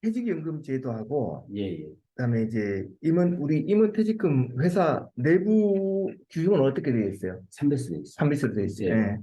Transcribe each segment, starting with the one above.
퇴직연금 제도하고 예, 예. 그다음에 이제 우리 임원퇴직금 회사 내부 규정은 어떻게 되어 있어요? 3배수 돼 있습니다. 판비스로 되어 있어요. 예, 예.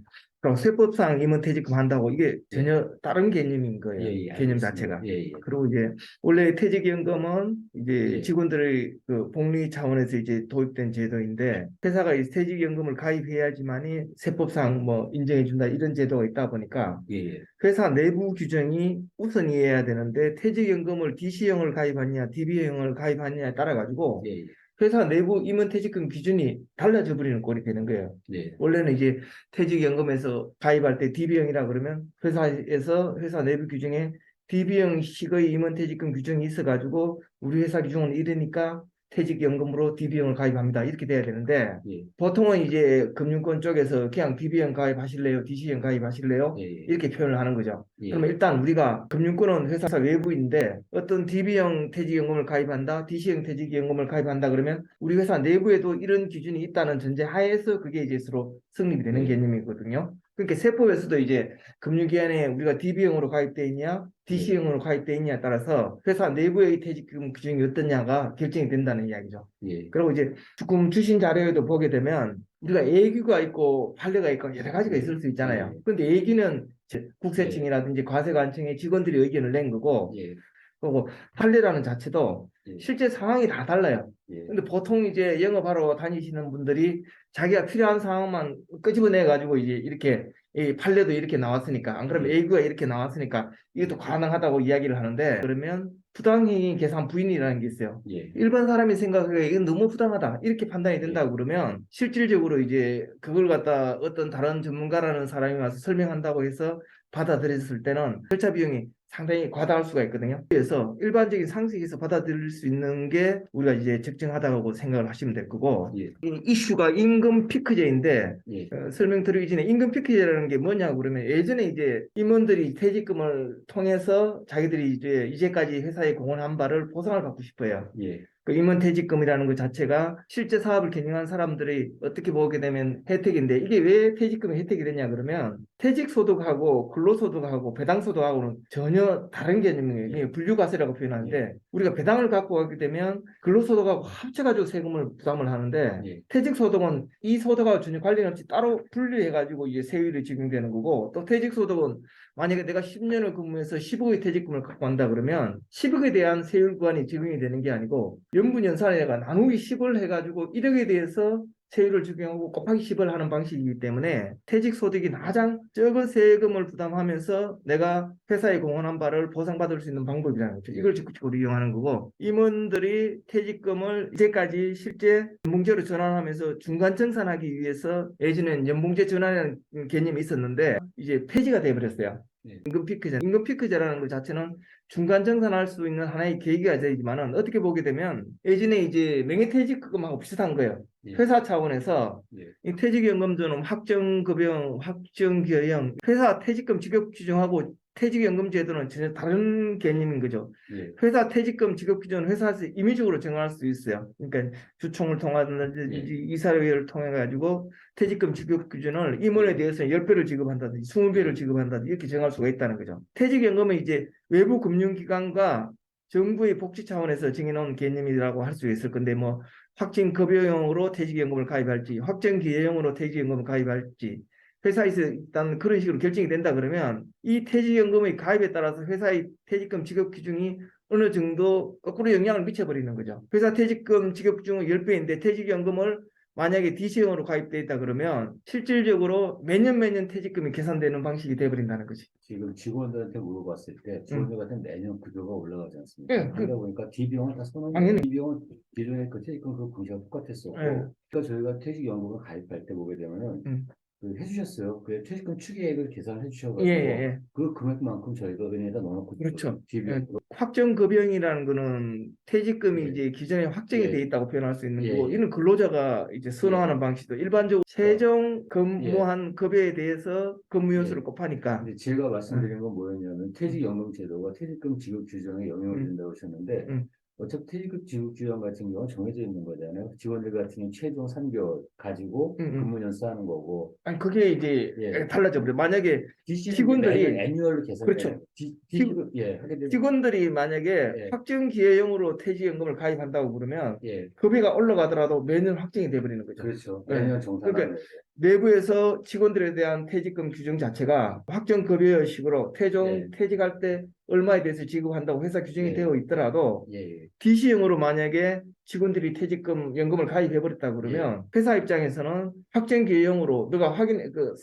그럼 세법상 임원퇴직금 한다고 이게 예, 전혀 다른 개념인 예, 거예요. 예, 개념 알겠습니다. 자체가. 예, 예, 그리고 이제 원래 퇴직연금은 이제 예, 직원들의 그 복리 차원에서 이제 도입된 제도인데 회사가 이 퇴직연금을 가입해야지만이 세법상 뭐 인정해준다 이런 제도가 있다 보니까 예, 예, 회사 내부 규정이 우선이어야 되는데 퇴직연금을 DC형을 가입하느냐 DB형을 가입하느냐에 따라 가지고 예, 예, 회사 내부 임원퇴직금 기준이 달라져 버리는 꼴이 되는 거예요. 예, 원래는 이제 퇴직연금에서 가입할 때 DB형이라 그러면 회사에서 회사 내부 규정에 DB형식의 임원퇴직금 규정이 있어가지고 우리 회사 규정은 이러니까 퇴직연금으로 DB형을 가입합니다. 이렇게 돼야 되는데 예, 보통은 이제 금융권 쪽에서 그냥 DB형 가입하실래요? DC형 가입하실래요? 예, 예, 이렇게 표현을 하는 거죠. 그러면 예, 일단 우리가 금융권은 회사 외부인데 어떤 DB형 퇴직연금을 가입한다, DC형 퇴직연금을 가입한다 그러면 우리 회사 내부에도 이런 기준이 있다는 전제 하에서 그게 이제 서로 성립이 되는 예, 개념이거든요. 그러니까 세법에서도 이제 금융기관에 우리가 DB형으로 가입돼 있냐, 예, DC형으로 가입돼 있냐에 따라서 회사 내부의 퇴직금 규정이 어떠냐가 결정이 된다는 이야기죠. 예, 그리고 이제 조금 주신 자료에도 보게 되면 우리가 예규가 있고 판례가 있고 여러 가지가 예, 있을 수 있잖아요. 예, 근데 예규는 예, 국세청이라든지 과세관청의 직원들이 의견을 낸 거고, 예, 그리고 판례라는 자체도 예, 실제 상황이 다 달라요. 예, 근데 보통 이제 영업하러 다니시는 분들이 자기가 필요한 상황만 끄집어내 가지고 이제 이렇게 이 판례도 이렇게 나왔으니까 안 그러면 예, 예규가 이렇게 나왔으니까 이것도 가능하다고 이야기를 하는데 그러면 부당행위 계산 부인이라는 게 있어요. 예, 일반 사람이 생각하기에 이건 너무 부당하다 이렇게 판단이 예, 된다고 그러면 실질적으로 이제 그걸 갖다 어떤 다른 전문가라는 사람이 와서 설명한다고 해서 받아들였을 때는 절차 비용이 상당히 과다할 수가 있거든요. 그래서 일반적인 상식에서 받아들일 수 있는 게 우리가 이제 적정하다고 생각을 하시면 될 거고 예, 이 이슈가 임금 피크제인데 예, 설명드리기 전에 임금 피크제라는 게 뭐냐고 그러면 예전에 이제 임원들이 퇴직금을 통해서 자기들이 이제 이제까지 회사에 공헌한 바를 보상을 받고 싶어요. 예, 그 임원퇴직금이라는 것 자체가 실제 사업을 경영한 사람들이 어떻게 보게 되면 혜택인데 이게 왜 퇴직금이 혜택이 되냐 그러면 퇴직소득하고 근로소득하고 배당소득하고는 전혀 다른 개념이에요. 예, 이게 분류과세라고 예, 표현하는데 우리가 배당을 갖고 가게 되면 근로소득하고 합쳐가지고 세금을 부담을 하는데 예, 퇴직소득은 이 소득하고 전혀 관련 없이 따로 분류해가지고 이제 세율이 적용되는 거고 또 퇴직소득은 만약에 내가 10년을 근무해서 10억의 퇴직금을 갖고 간다 그러면 10억에 대한 세율 구간이 적용이 되는 게 아니고 연분연산에다가 나누기 10을 해가지고 1억에 대해서 세율을 적용하고 곱하기 10을 하는 방식이기 때문에 퇴직소득이 가장 적은 세금을 부담하면서 내가 회사에 공헌한 바를 보상받을 수 있는 방법이라는 거죠. 이걸 적극적으로 이용하는 거고 임원들이 퇴직금을 이제까지 실제 연봉제로 전환하면서 중간 정산하기 위해서 예전엔 연봉제 전환이라는 개념이 있었는데 이제 폐지가 돼버렸어요. 예, 임금 피크제라는 것 자체는 중간 정산할 수 있는 하나의 계기가 되지만은 어떻게 보게 되면 예전에 이제 명예퇴직금하고 비슷한 거예요. 예, 회사 차원에서 예, 이 퇴직연금제는 확정급여, 확정기여형, 회사 퇴직금 지급 규정하고 퇴직연금 제도는 전혀 다른 개념인 거죠. 예, 회사 퇴직금 지급 기준은 회사에서 임의적으로 정할 수 있어요. 그러니까 주총을 통하든지 예, 이사회를 통해 가지고 퇴직금 지급 기준을 임원에 대해서 10배를 지급한다든지 20배를 지급한다든지 이렇게 정할 수가 있다는 거죠. 퇴직연금은 이제 외부 금융기관과 정부의 복지 차원에서 정해놓은 개념이라고 할 수 있을 건데 뭐 확정급여형으로 퇴직연금을 가입할지 확정기여형으로 퇴직연금을 가입할지 회사에서 일단 그런 식으로 결정이 된다 그러면 이 퇴직연금의 가입에 따라서 회사의 퇴직금 지급 기준이 어느 정도 거꾸로 영향을 미쳐버리는 거죠. 회사 퇴직금 지급 기준은 10배인데 퇴직연금을 만약에 DC형으로 가입돼 있다 그러면 실질적으로 매년 퇴직금이 계산되는 방식이 돼버린다는 거지. 지금 직원들한테 물어봤을 때 응. 직원들 같은 매년 구조가 올라가지 않습니까? 예, 그러다 보니까 DB형을 다 선언해요. 당연히. DB형은 기존에 그 퇴직금 그 공시가 예, 똑같았었고, 그러니까 저희가 퇴직연금을 가입할 때 보게 되면은 음. 그 해주셨어요. 그 퇴직금 추계액을 계산해 예, 예, 주셔가지고 예. 그 금액만큼 저희가 은행에다 넣어놓고 그렇죠. 예, DB형으로. 확정급여이라는 거는 퇴직금이 예, 이제 기존에 확정이 돼 예, 있다고 표현할 수 있는 예, 거고, 예, 이는 근로자가 이제 예. 선호하는 방식도 일반적으로 그러니까, 최종 예, 근무한 급여에 대해서 예. 근무연수를 곱하니까. 근데 제가 응, 말씀드린 건 뭐였냐면 응, 퇴직연금 제도가 퇴직금 지급 규정에 영향을 응, 준다고 하셨는데 응. 어차피 퇴직금 지급 규정 같은 경우는 정해져 있는 거잖아요. 직원들 같은 경우는 최종 3개월 가지고 음, 음. 근무년 하는 거고, 아니 그게 이제 예. 달라져 버려. 만약에 DC는 이제 매년 직원들이 애뉴얼로 계산해요. 그렇죠. DC금, 예, 하게 되면, 직원들이 만약에 예, 확정 기회형으로 퇴직연금을 가입한다고 그러면 예, 급여가 올라가더라도 매년 확정이 돼버리는 거죠. 그렇죠. 예. 매년 그러니까 정산하는 거죠. 내부에서 직원들에 대한 퇴직금 규정 자체가 확정 급여식으로 예, 퇴직할 때 얼마에 대해서 지급한다고 회사 규정이 예, 되어 있더라도 예, DC형으로 만약에 직원들이 퇴직금 연금을 가입해 버렸다 예, 그러면 회사 입장에서는 확정 기회형으로 너가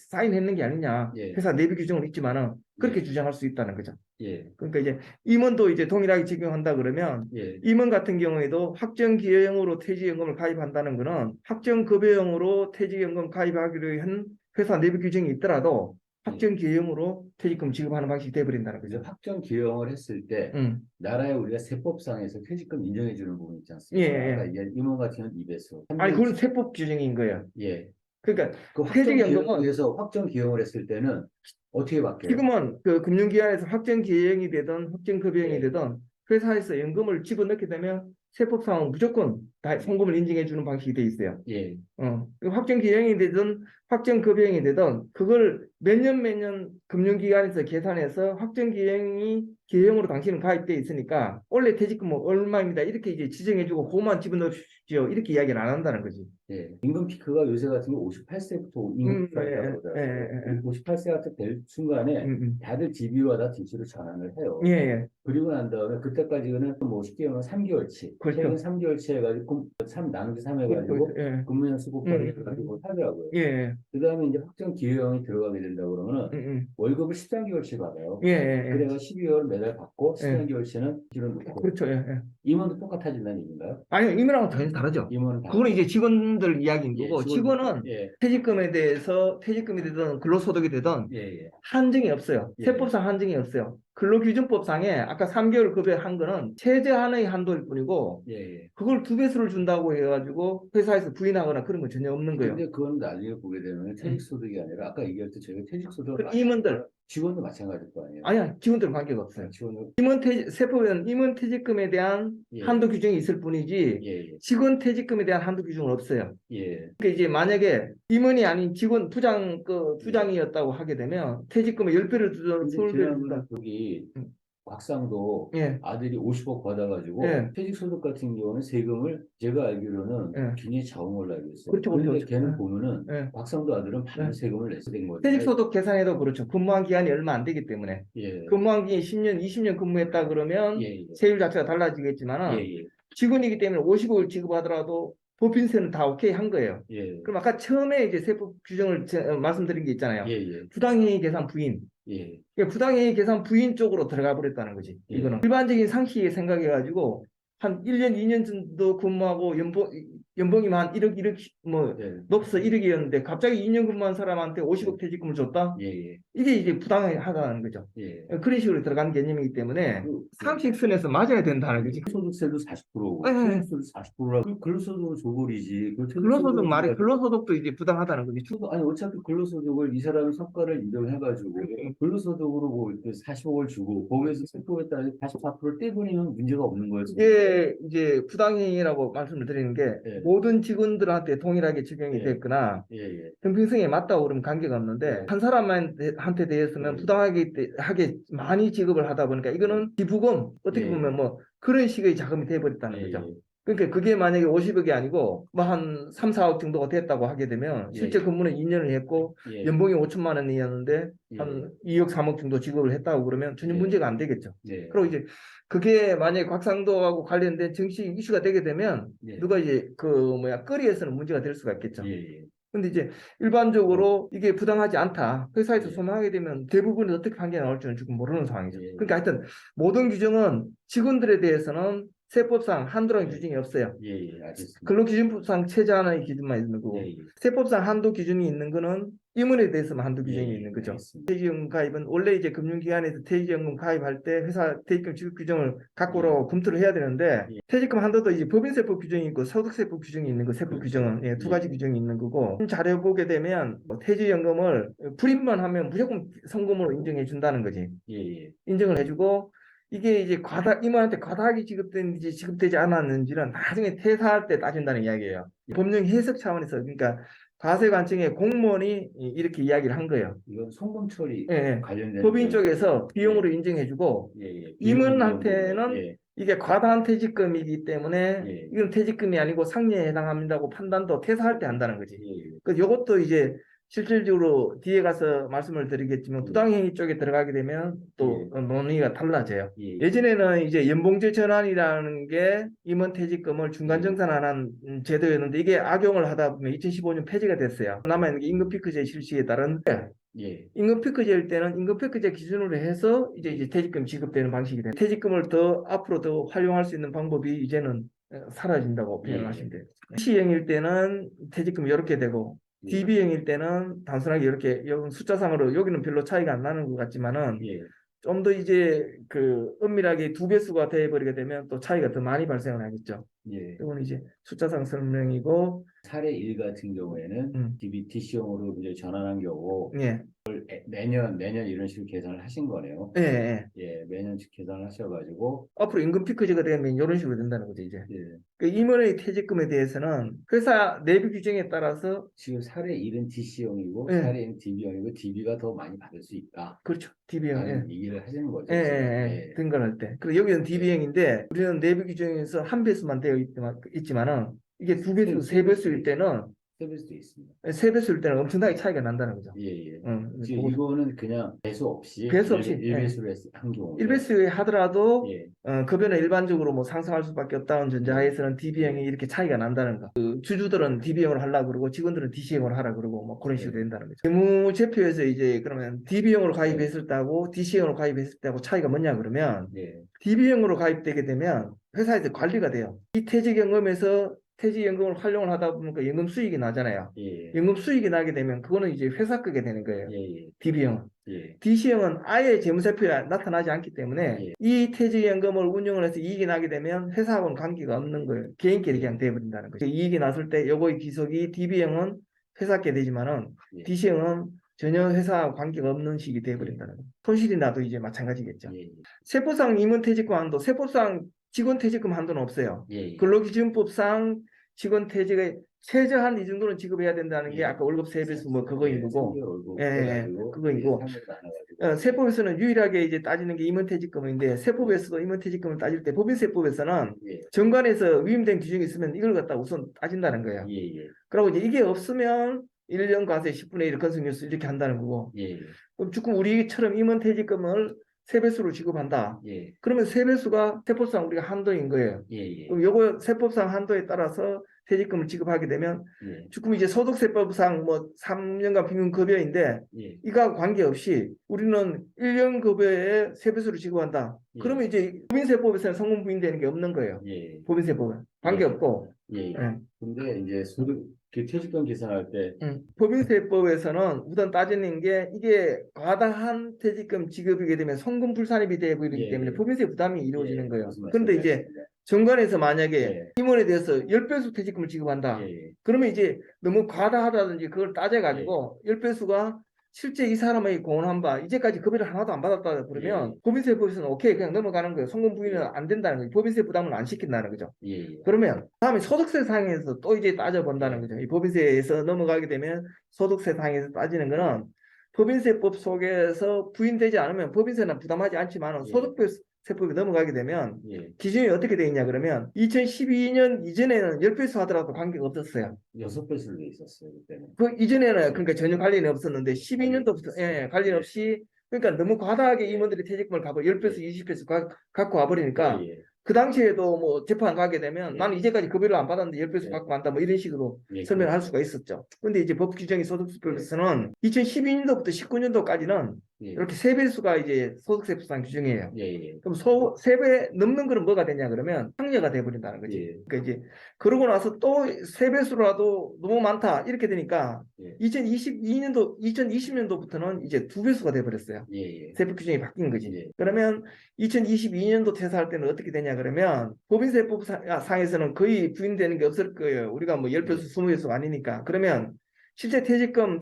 사인했는 게 아니냐, 예, 회사 내부 규정은 있지만은 그렇게 예, 주장할 수 있다는 거죠. 예, 그러니까 이제 임원도 이제 동일하게 적용한다 그러면 예, 임원 같은 경우에도 확정 기여형으로 퇴직연금을 가입한다는 거는 확정 급여형으로 퇴직연금 가입하기로 한 회사 내부 규정이 있더라도 예. 확정 기여형으로 퇴직금 지급하는 방식이 돼버린다는 이제 거죠. 확정 기형을 했을 때, 음. 나라에 우리가 세법상에서 퇴직금 인정해 주는 부분 있지 예, 않습니까? 아까 예. 이게 임원 같은 경우는 2배수, 아니 3배수, 그건 세법 규정인 거예요. 예. 그러니까 그 확정 퇴직연금은 기형에서 확정 기형을 했을 때는 어떻게 바뀌어요? 지금은 그 금융기관에서 확정 기여형이 되든 확정 급여형이 예, 되든 회사에서 연금을 집어넣게 되면 세법상은 무조건 다 송금을 인증해 주는 방식이 돼 있어요. 예, 그 확정 기형이 되든 확정 급여형이 되든 그걸 매년 금융기관에서 계산해서 확정 기형으로 당신은 가입돼 있으니까 원래 퇴직금은 얼마입니다. 이렇게 이제 지정해주고 그것만 집어넣으십시오. 이렇게 이야기를 안 한다는 거지. 예. 임금 피크가 요새 같은 경우 58세부터 임금 피크가 있다고 그러더라고요. 58세가 될 순간에 다들 DB와 다 DC로 전환을 해요. 예, 예. 그리고 난 다음에 그때까지는 뭐 쉽게 말하면 3개월치, 최근 그렇죠. 3개월치 해가지고 3 나누기 3 그렇죠. 해가지고 예. 근무년 수 곱하기 해가지고 하더라고요. 예. 그 다음에 이제 확정 기여형이 들어가게 된다 그러면은 월급을 13개월치 받아요. 예, 예, 예. 그래가 12개월 매달 받고 예. 13개월치는 뒤로 놓고 그렇죠. 예, 예. 임원도 똑같아진다는 얘기인가요? 아니요, 임원하고 전혀 다르죠. 임원은 그거는 다르고 이제 직원들 이야기인 예, 거고, 직원은 예, 퇴직금에 대해서 퇴직금이 되든 근로소득이 되든 예, 예, 한정이 없어요. 예, 세법상 한정이 없어요. 근로기준법상에 아까 3개월 급여한 거는 최저한의 한도일 뿐이고, 예, 예. 그걸 2배수를 준다고 해가지고 회사에서 부인하거나 그런 건 전혀 없는 거예요. 근데 그건 나중에 보게 되면 퇴직소득이 아니라 아까 얘기할 때 저희가 퇴직소득을 그 많이 임원들, 하니까 직원도 마찬가지일 거 아니에요. 아니야, 직원들은 관계가 없어요. 직원을 세법에는 임원 퇴직금에 대한 예, 한도 규정이 있을 뿐이지, 예, 직원 퇴직금에 대한 한도 규정은 없어요. 예, 그러니까 이제 만약에 임원이 아닌 직원 부장이었다고 하게 되면 퇴직금의 10배를 주든 근데 20배를 지난번에 준다. 여기 음. 곽상도 예, 아들이 50억 받아가지고 예, 퇴직소득 같은 경우는 세금을 제가 알기로는 예. 굉장히 적은 걸로 알고 있어요. 그렇죠, 그렇죠, 그런데 그렇죠. 걔는 보면은 예, 곽상도 아들은 많은 예. 세금을 내서 된 거죠. 퇴직소득 계산해도 그렇죠. 근무한 기간이 얼마 안 되기 때문에. 예, 근무한 기간이 10년, 20년 근무했다 그러면 예, 예, 세율 자체가 예, 달라지겠지만은 예, 직원이기 때문에 50억을 지급하더라도 법인세는 다 오케이 한 거예요. 예, 그럼 아까 처음에 이제 세법 규정을 말씀드린 게 있잖아요. 예, 예, 부당행위 계산 부인. 예, 그러니까 부당행위 계산 부인 쪽으로 들어가 버렸다는 거지. 예. 이거는 일반적인 상식에 생각해가지고 한 1년, 2년 정도 근무하고 연봉이 한 1억 뭐 예, 높서 1억이었는데 갑자기 2년 근무한 사람한테 50억 퇴직금을 줬다? 예, 예, 이게 이제 부당하다는 거죠. 예. 그런 식으로 들어가는 개념이기 때문에 상식선에서 맞아야 된다는 거지. 소득세도 40%고 예, 예. 퇴직소득 40%라 그 근로소득은 줘버리지. 그 근로소득 말이 퇴직소득을 근로소득도 이제 부당하다는 거지. 아니 어차피 근로소득을 이 사람이 성과를 인정해가지고 근로소득으로 뭐 40억을 주고 거기에서 세법에 따라 44%를 떼버리면 문제가 없는 거예요. 이게 이제 부당행위라고 말씀을 드리는 게 예, 모든 직원들한테 동일하게 적용이 예, 됐거나 예, 예, 형평성에 맞다고 그러면 관계가 없는데 예. 한 사람한테 대해서는 예. 하게 많이 지급을 하다 보니까 이거는 기부금 어떻게 예. 보면 뭐 그런 식의 자금이 돼버렸다는 예, 거죠. 예, 그러니까 그게 만약에 50억이 아니고 뭐 한 3, 4억 정도가 됐다고 하게 되면 실제 예. 근무는 2년을 했고 예, 연봉이 5천만 원이었는데 예, 한 2억, 3억 정도 지급을 했다고 그러면 전혀 예. 문제가 안 되겠죠. 예, 그리고 이제 그게 만약에 곽상도하고 관련된 정치 이슈가 되게 되면 예, 누가 이제 그 뭐야 거리에서는 문제가 될 수가 있겠죠. 예, 예, 근데 이제 일반적으로 이게 부당하지 않다. 회사에서 예. 소명하게 되면 대부분이 어떻게 판결이 나올지는 지금 모르는 상황이죠. 예. 그러니까 하여튼 모든 규정은 직원들에 대해서는 세법상 한도라는 예. 규정이 없어요. 예, 예, 알겠습니다. 근로기준법상 최저한의 기준만 있는 거고 예, 예. 세법상 한도 기준이 있는 거는 임원에 대해서만 한도 예, 규정이 예, 있는 거죠. 알겠습니다. 퇴직연금 가입은 원래 이제 금융기관에서 퇴직연금 가입할 때 회사 퇴직금 지급 규정을 갖고 검토를 해야 되는데 예. 퇴직금 한도도 이제 법인세법 규정이 있고 소득세법 규정이 있는 거 세법 그렇죠. 규정은 예, 두 예. 가지 규정이 있는 거고 자료 보게 되면 뭐 퇴직연금을 불입만 하면 무조건 성금으로 인정해 준다는 거지. 예, 예, 인정을 해주고 이게 이제 임원한테 과다하게 지급됐는지 지급되지 않았는지는 나중에 퇴사할 때 따진다는 이야기예요. 법령 해석 차원에서 그러니까 과세관청의 공무원이 이렇게 이야기를 한 거예요. 이건 송금 처리 예, 예. 관련된 법인 거죠. 쪽에서 비용으로 인정해주고 예, 예. 임원한테는 예, 이게 과다한 퇴직금이기 때문에 예. 이건 퇴직금이 아니고 상여에 해당합니다고 판단도 퇴사할 때 한다는 거지. 예, 그 요것도 이제 실질적으로 뒤에 가서 말씀을 드리겠지만 부당행위 쪽에 들어가게 되면 또 논의가 달라져요. 예. 예전에는 이제 연봉제 전환이라는 게 임원퇴직금을 예. 중간정산하는 제도였는데 이게 악용을 하다 보면 2015년 폐지가 됐어요. 남아있는 게 임금피크제 실시에 따른 예. 임금피크제일 때는 임금피크제 기준으로 해서 이제 퇴직금 지급되는 방식이 돼요. 퇴직금을 더 앞으로 더 활용할 수 있는 방법이 이제는 사라진다고 표현하시면 돼요. C형일 때는 퇴직금이 이렇게 되고 DB형일 때는 단순하게 이렇게 숫자상으로 여기는 별로 차이가 안 나는 것 같지만은 예. 좀 더 이제 그 엄밀하게 두 배수가 돼버리게 되면 또 차이가 더 많이 발생을 하겠죠. 예. 이건 이제 숫자상 설명이고 사례 1 같은 경우에는 DC형으로 이제 전환한 경우 예. 매년 이런 식으로 계산을 하신 거네요. 예, 예. 예, 매년씩 계산을 하셔가지고 앞으로 임금 피크제가 되면 이런 식으로 된다는 거죠, 이제. 예. 그 임원의 퇴직금에 대해서는 회사 내부 규정에 따라서 지금 사례 1은 DC형이고 예. 사례 1은 DB형이고 DB가 더 많이 받을 수 있다. 그렇죠. DB형. 예. 얘기를 하시는 거죠. 예, 예, 지금. 예. 예. 등록할 때. 그리고 여기는 DB형인데 우리는 내부 규정에서 한 배수만 되어 있지만은 이게 두 배수, 세 배수일 때는 세배수도 있습니다. 세 배수일 때는 엄청나게 차이가 난다는 거죠. 예, 예. 응, 지금 이거는 그냥 배수 없이 배수 없이, 예. 1배수를 한 경우. 1배수에 하더라도 예. 급여는 일반적으로 뭐 상승할 수밖에 없다는 전제하에서는 DB형이 이렇게 차이가 난다는 거. 그 주주들은 DB형을 하려고 그러고 직원들은 DC형을 하라 그러고 뭐 그런 식으로 된다는 거죠. 재무제표에서 이제 그러면 DB형으로 가입했을 때하고 DC형으로 가입했을 때하고 차이가 뭐냐 그러면 예. DB형으로 가입되게 되면 회사에서 관리가 돼요. 이 퇴직연금에서 퇴직연금을 활용을 하다 보면 그 연금 수익이 나잖아요. 예. 연금 수익이 나게 되면 그거는 이제 회사 거게 되는 거예요. 예. DB형은. 예. DC형은 아예 재무제표에 나타나지 않기 때문에 예. 이 퇴직연금을 운영을 해서 이익이 나게 되면 회사하고는 관계가 없는 거예요. 개인끼리 예. 그냥 돼버린다는 거죠. 이익이 났을 때 요거의 기속이 DB형은 회사께 되지만은 예. DC형은 전혀 회사와 관계가 없는 식이 돼버린다는 거죠. 손실이 나도 이제 마찬가지겠죠. 예. 세법상 임원퇴직금 한도, 세법상 직원퇴직금 한도는 없어요. 예. 근로기준법상 직원퇴직의 최저한 이 정도는 지급해야 된다는 게 예. 아까 월급 세배수 뭐 그거인 거고, 예, 그거이고, 예. 세법에서는 유일하게 이제 따지는 게 임원퇴직금인데 세법에서도 임원퇴직금을 따질 때 법인세법에서는 예. 정관에서 위임된 규정이 있으면 이걸 갖다 우선 따진다는 거예요. 예. 예. 그리고 이제 이게 없으면 1년 과세 10분의 1 건승률수 이렇게 한다는 거고, 예. 그럼 조금 우리처럼 임원퇴직금을 세배수로 지급한다. 예. 그러면 세배수가 세법상 우리가 한도인 거예요. 예. 그럼 요거 세법상 한도에 따라서 퇴직금을 지급하게 되면 예. 지금 이제 소득세법상 뭐 3년간 평균 급여인데 예. 이거하고 관계없이 우리는 1년 급여에 세배수를 지급한다. 예. 그러면 이제 법인세법에서는 성분 부인되는 게 없는 거예요. 예. 법인세법은 관계없고. 예. 예. 근데 이제 소득 퇴직금 계산할 때 법인세법에서는 우선 따지는 게 이게 과다한 퇴직금 지급이게 되면 성금불산입이 되어버리기 예. 때문에 법인세 부담이 이루어지는 예. 거예요. 무슨 그런데 이제 말씀이신가요? 정관에서 만약에 예. 임원에 대해서 10배수 퇴직금을 지급한다. 예. 그러면 이제 너무 과다하다든지 그걸 따져가지고 10배수가 실제 이 사람의 공헌한 바 이제까지 급여를 하나도 안 받았다 그러면 법인세법에서는 오케이 그냥 넘어가는 거예요. 성금 부인은 안 된다는 거예요. 법인세 부담을 안 시킨다는 거죠. 예. 그러면 다음에 소득세 상에서 또 이제 따져본다는 거죠. 이 법인세에서 넘어가게 되면 소득세 상에서 따지는 거는 법인세법 속에서 부인되지 않으면 법인세는 부담하지 않지만 소득세법이 넘어가게 되면 예. 기준이 어떻게 되어 있냐 그러면 2012년 이전에는 10배수 하더라도 관계가 없었어요. 6배수로 돼 있었어요 그때는. 그 이전에는 그러니까 전혀 관련이 없었는데 12년도부터 관련 없이 그러니까 너무 과다하게 임원들이 퇴직금을 갖고 10배수, 20배수 갖고 와버리니까 예. 그 당시에도 뭐 재판 가게 되면 예. 나는 이제까지 급여를 안 받았는데 10배수 예. 받고 간다 뭐 이런 식으로 예. 설명을 할 수가 있었죠. 근데 이제 법 규정이 소득세법에서는 2012년도부터 19년도까지는 예. 이렇게 세배수가 이제 소득세법상 규정이에요. 예. 그럼 세배 넘는 거는 뭐가 되냐 그러면 상여가 돼버린다는 거지. 예. 그러니까 이제 그러고 나서 또 세배수라도 너무 많다 이렇게 되니까 예. 2020년도부터는 이제 2배수가 돼버렸어요. 예. 세법 규정이 바뀐 거지. 예. 그러면 2022년도 퇴사할 때는 어떻게 되냐 그러면 법인세법 상에서는 거의 부인되는 게 없을 거예요. 우리가 뭐 10배수, 20배수 아니니까. 그러면 실제 퇴직금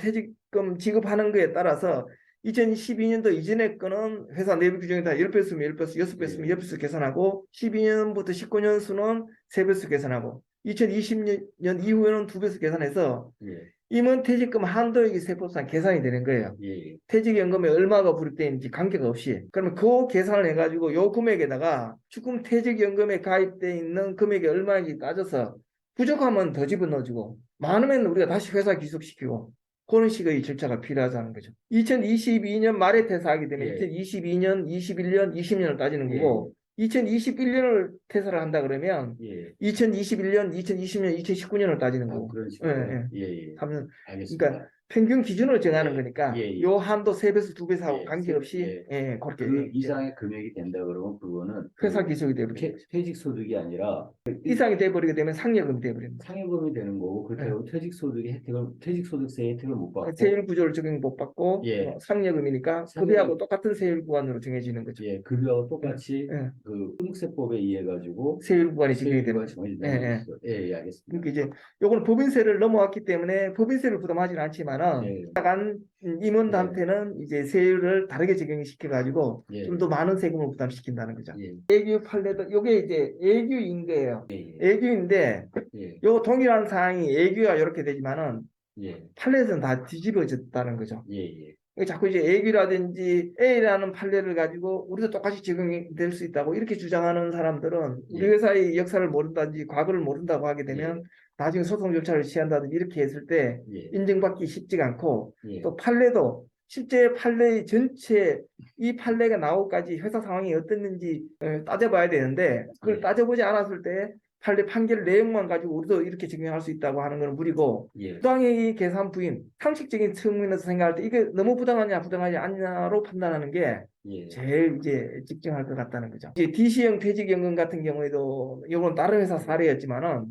지급하는 거에 따라서 2012년도 이전에 거는 회사 내부 규정에 다 10배수면 10배수, 6배수면 6배수 계산하고 12년부터 19년 수는 3배수 계산하고 2020년 이후에는 2배수 계산해서 예. 임원 퇴직금 한도액이 세법상 계산이 되는 거예요. 예. 퇴직연금에 얼마가 부입되는지 관계가 없이. 그러면 그 계산을 해가지고 요 금액에다가 지금 퇴직연금에 가입돼 있는 금액이 얼마인지 따져서 부족하면 더 집어넣어주고 많으면 우리가 다시 회사 귀속시키고 그런 식의 절차가 필요하다는 거죠. 2022년 말에 퇴사하게 되면 예. 2022년, 21년, 20년을 따지는 거고 2021년을 퇴사를 한다 그러면 예. 2021년, 2020년, 2019년을 따지는 거고 그런 식으로. 예, 예. 예. 예. 3년. 알겠습니다. 그러니까 평균 기준으로 정하는 예, 거니까 예, 예. 요 한도 3배수, 2배수하고 예, 관계없이 그렇게 그 이상의 금액이 된다 그러면 그거는 회사 기속이 되버립니다. 퇴직 소득이 아니라 이상이 돼버리게 되면 상여금이 돼버립니다. 상여금이 되는 거고 그렇게 하고 퇴직 소득의 혜택을 퇴직 소득세 혜택을 못 받고 세율 구조를 적용 못 받고 예. 상여금이니까 급여하고 똑같은 세율 구간으로 정해지는 거죠. 예, 급여와 똑같이 예. 그 소득세법에 의해 가지고 세율 구간이 적용이 되는 세율과 거죠. 정해진다는 예, 거죠. 예, 예, 알겠습니다. 그러니까 이제 요거는 법인세를 넘어왔기 때문에 법인세를 부담하지는 않지만은 예. 나간 임원한테는 이제 세율을 다르게 적용시켜 가지고 예. 좀 더 많은 세금을 부담시킨다는 거죠. 예. 애규 판례도 요게 이제 애규인 거예요. 예. 애규인데 예. 요 동일한 사항이 애규가 이렇게 되지만은 예. 판례에서는 다 뒤집어졌다는 거죠. 예. 예. 자꾸 이제 애규라든지 A라는 판례를 가지고 우리도 똑같이 적용이 될 수 있다고 이렇게 주장하는 사람들은 우리 예. 회사의 역사를 모른다든지 과거를 모른다고 하게 되면 예. 나중에 소송 절차를 취한다든지 이렇게 했을 때 예. 인정받기 쉽지가 않고 예. 또 판례도 실제 판례의 전체 이 판례가 나오기까지 회사 상황이 어땠는지 따져봐야 되는데 그걸 예. 따져보지 않았을 때 판례 판결 내용만 가지고 우리도 이렇게 적용할 수 있다고 하는 건 무리고 예. 부당의 계산 부인 상식적인 측면에서 생각할 때 이게 너무 부당하냐 부당하지 않냐로 판단하는 게 예. 제일 이제 직정할 것 같다는 거죠. 이제 DC형 퇴직연금 같은 경우에도 이건 다른 회사 사례였지만은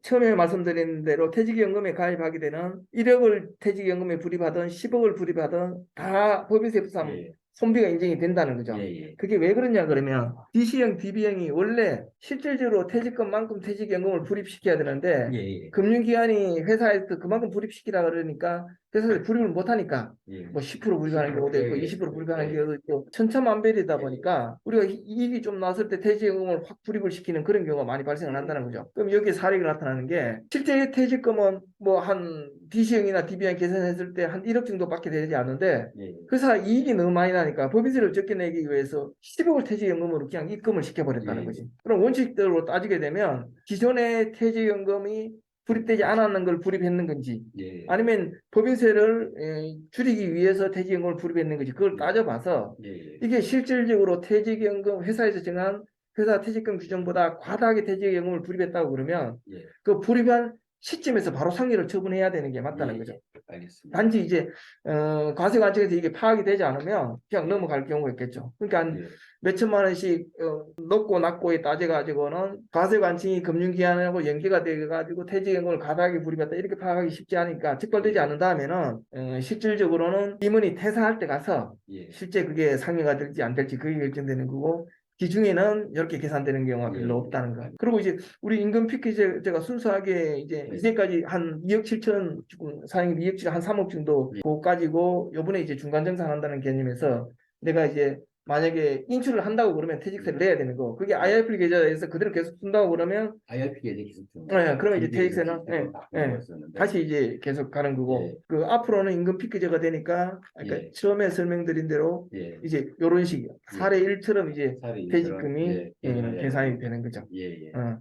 처음에 말씀드린 대로 퇴직연금에 가입하게 되는 1억을 퇴직연금에 불입하든 10억을 불입하든 다 법인세 부담 예. 손비가 인정이 된다는 거죠. 예. 예. 그게 왜 그러냐 그러면 DC형, DB형이 원래 실질적으로 퇴직금만큼 퇴직연금을 불입시켜야 되는데 예. 예. 금융기관이 회사에서 그만큼 불입시키라 그러니까 회사에서 불입을 못하니까 예. 뭐 10% 불입하는 경우도 있고 예. 20% 불입하는 예. 경우도 있고 천차만별이다 예. 보니까 우리가 이익이 좀 났을 때 퇴직연금을 확 불입을 시키는 그런 경우가 많이 발생을 한다는 거죠. 그럼 여기 사례가 나타나는 게 실제 퇴직금은 뭐 한 DC형이나 DB형 계산했을 때 한 1억 정도밖에 되지 않는데 예. 회사 이익이 너무 많이 나니까 법인세를 적게 내기 위해서 10억을 퇴직연금으로 그냥 입금을 시켜버렸다는 예. 거지. 그럼 원칙대로 따지게 되면 기존의 퇴직연금이 불입되지 않았는 걸 불입했는 건지 예. 아니면 법인세를 줄이기 위해서 퇴직연금을 불입했는 건지 그걸 따져봐서 예. 이게 실질적으로 퇴직연금 회사에서 정한 회사 퇴직금 규정보다 과다하게 퇴직연금을 불입했다고 그러면 예. 그 불입한 시점에서 바로 상여를 처분해야 되는 게 맞다는 예. 거죠. 알겠습니다. 단지 이제 과세관청에서 이게 파악이 되지 않으면 그냥 넘어갈 경우가 있겠죠. 그러니까 예. 몇 천만 원씩 높고 낮고에 따져가지고는 과세관청이 금융기관하고 연계가 돼가지고 퇴직연금을 과다하게 불입했다 이렇게 파악하기 쉽지 않으니까 적발되지 않는다 하면은 실질적으로는 임원이 퇴사할 때 가서 예. 실제 그게 상여가 될지 안 될지 그게 결정되는 거고 기중에는 이렇게 계산되는 경우가 별로 예. 없다는 거. 그리고 이제 우리 임금 패키지가 순수하게 이제 네. 이제까지 한 2억 7천 사장님 2억 7천 한 3억 정도 예. 그거 가지고 요번에 이제 중간 정산한다는 개념에서 내가 이제 만약에 인출을 한다고 그러면 퇴직세를 내야 되는 거. 그게 IRP 계좌에서 그대로 계속 쓴다고 그러면 IRP 계좌 계속 좀. 그러면 이제 퇴직세는 예. 다시 이제 계속 가는 거고 예. 그 앞으로는 임금 피크제가 되니까 아까 예. 처음에 설명드린 대로 예. 이제 요런 식 사례 1처럼 이제 사례 퇴직금이 예. 계산이 되는 거죠. 예. 예. 어.